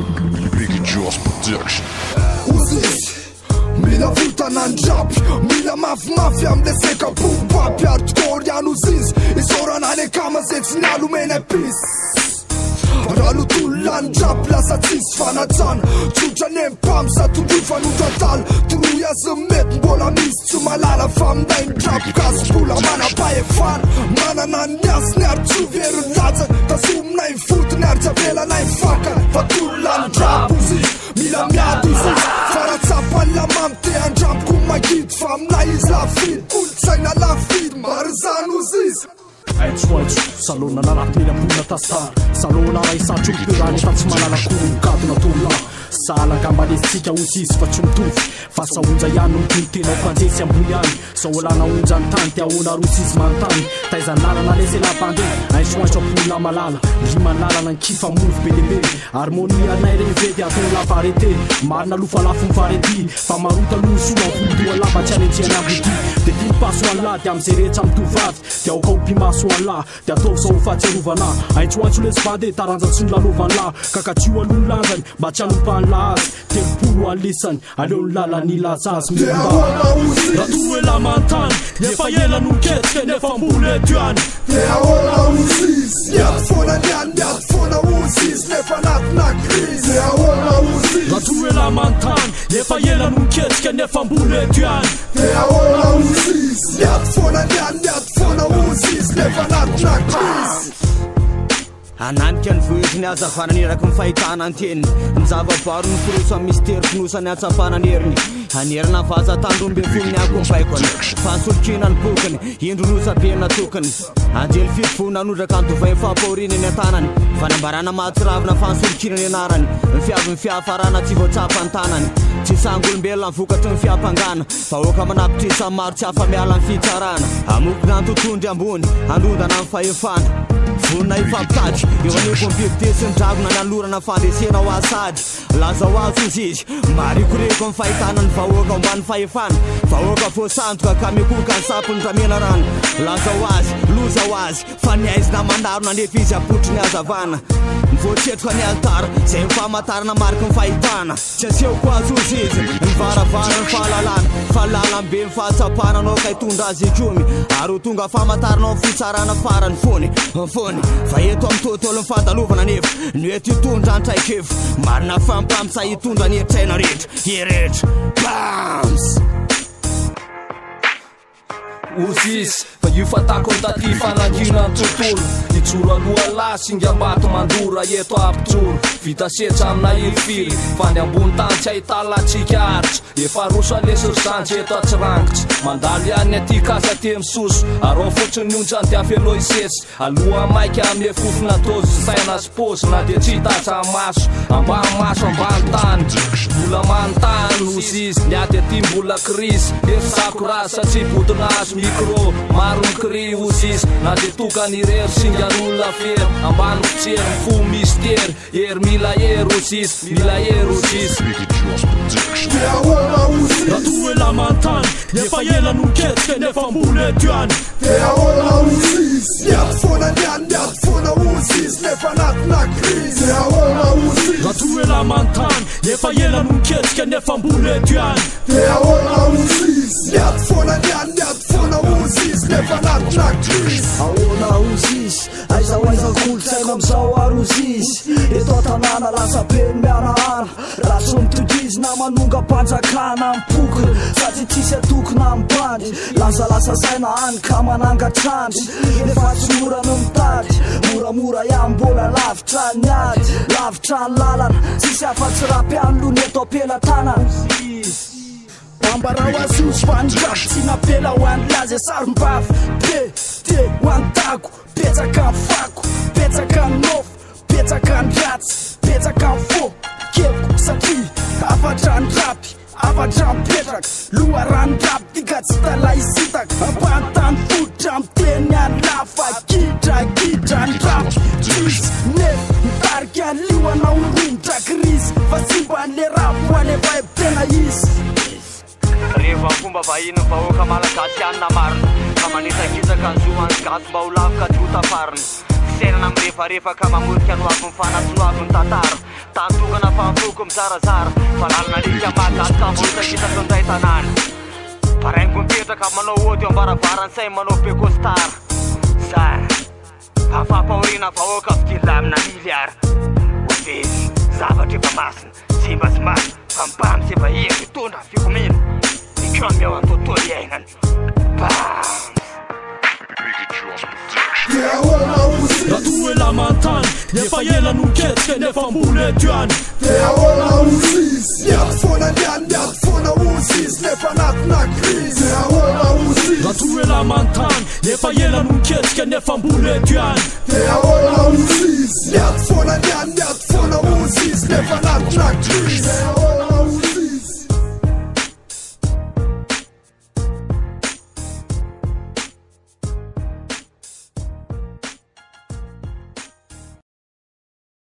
Biggie Jaws Production. Mila vuta nanjapi, mila mafia mleseka bumpapi hardcore yanuzis isoranane kama zetsina lumene peace Ralu tulan jap la sa tis fanatan Chucha nem pam sa tu dufa nu total Truia zămet mbola mis tu malala fam da in jap Kas pula mana pa e fan Mana na neas ne-ar ciuvieră lață Ta sum n-ai fut ne-ar țavela n-ai faca Va tulan jap uzis Mila mea duzis Fara țapa la mam te anjap cum mai ghid Fam la iz la feed Ulțaina la feed Marzan uzis Aici, salona la mila puna tasar Salona la isa ciumpirani Fați malala cu un cadru natula Sala gamba de țicea uzis Facem tufi Fasa unza ianu Tintine panzesi ambuyani Saolana unza antante Aona rusis mantani Taizanala na lese la bande Aici pula malala Rimanala na kifa move bedebe Harmonia na revede Aton la varete Marna lufa la fun vareti Famaruta lu sula Fundua la challenge na buti De din pasu ala Te am sereța am tuvat Te au cau pimasu ala Te atov să o face ruvana Aici oanciule spade Taranza sunt la lovana Cacaciua lu lanzani Bacea nu pan la azi Te pulu alisan Aleon la ni la zaz Munda La tue la mantan E fa ela nu chet Că ne fam bule duan Te aola uzis Iat fona nean Iat fona uzis Ne fanat na criz Te aola uzis La tue la mantan E fa ela nu chet Că ne fam bule duan Te aola uzis Iat fona nean Iat fona uzis Ne fanat na criz Anandika ny vohitry azavana eraky fahitana anteny ny zava-baro ny firoso amin'ny mystère finosa ny atsapana ny heriny anerina vaza tandrombe folo ny ako ny baikony fahasolokina ny bokany indronosabe natokany anjely fitofona anodraka antovay fampaoriny ny antanany fanambarana mahatsiravina fahasolokina ny anarany ny fiavy fiafarana tsy voatsapa ny tanany tsy sangolombelona vokatry ny fiampangana vahoaka manapitry maro tsy afamiala ny fitsarana amokona antotondry ambony andondana ny fahefana Vona ifampitady eo aneko ambibite sy ny dragona ny alorana fandresena ho asady laza ho azo izy izy marikoreko amin'ny fahitana ny vahoaka ambany fahefana vahoaka voasandoka ka mekoka ny sapony dramena rano laza ho azy loza ho azy fa ny aizina mandarona nefa izy apotry ny azavana ny voatsetroka ny altara zay mifamatarana mariky ny fahitana tsy asehoko azo izy izy ny varavara ny fahalalana fahalalambe ny fahatsapana anao ka hitondra azy ekomy ary ho tonga famataranao fitsarana farany fony fa eto amin'ny tontolo ny fandalovana nefa ny eto hitondra antraikefo marina fampamsa hitondra ny eritsaina rehetra bams Uzis fa io fatako ny taty fanangina ny tontolo itsoro aloha lahy singambato mandora eto ampitsoro vita setra amina ilifily fa ny ambony tany tsy ahitalatsika aritra efa roso alesy zanjy eto atsirangitra mandalo ihany aty kasa te misoso arao fotsiny onjany ty afelo isesy aloha maika amle fofona tozy saina spôsy na dia tsy hitatsa maso ambany maso ambany tany mbola manontany Uzis niaty aty mbola krizy efisako raha satria bodina azo micro maro ny cri Uzis na dia tokany irery singan'olona fery ambany fitsery fo mystère ery mila ery Uzis mila ery Uzis Te aola uzis La tue la mantany Efa ela no ketrika nefa mbole duany Te aola uzis Iat fona niany Iat fona uzis Nefa anatina kriz Te aola uzis La tue la mantany Efa ela no ketrika nefa mbole duany Te aola uzis Iat fona niany Iat fona uzis Nefa anatina kriz Aola uzis Aiza kolotsaina amizao ary Uzis eto tanàna lasa be ny miarahara raha tsy mitodrizy na manonga mpanjakana mipokony sady tsisy atokona ambandry lasa saina any ka manangatrandry nefa tsy mora no mitady moramora ihany mbola lavitra ny ady lavitra ny lalana tsisy afa-tsy raha-piany lo ny eto am-pelantanana ambarao azy io sy fandrafy tsy napela ho any lazy sarom-bafy te ho any tago petsaka ny fako petsaka ny nofo petsaka ny ratsy petsaka ny fo keko satria afatra ny rapy afatra mipetraka loha ranodrapy tika tsy talahisitaka ampantany fotra miteny any lafa gidra ny rapy trisy nefo mitarika ny liwanao romotra krizy fa simban'le rapy ho alefa tena izy Rehefa fomba vahiny vahoaka malagasy anina marina ka manetakizaka ny zohany gato mba ho lavo ka tsy ho tafarina fisainana amin'ny rehefarehefa ka mamotika no avy ny fanatsoavy ny tantara tantokana fantoko mizarazara fa lalana lika mahagatka votakita tandray tanàna paraingo mipetraka manao ody eo ambaravarany-say manao bekostara za afampaorina vahoaka fikilamina miliara ovezy zavatra efa masina simba sy masy fa mibamy sy efa eko itondra fikomena ikamy eo antontolo iainany Ratuela mantany nefa ela noketsika nefa ambony etyany Teahoana osisy miaty foana liany miaty foana osisy nefa anatina crise Teahoana osisy Ratuela mantany nefa ela noketsika nefa ambony etyany Teahoana osisy miaty foana liany miaty foana osisy nefa anatina crise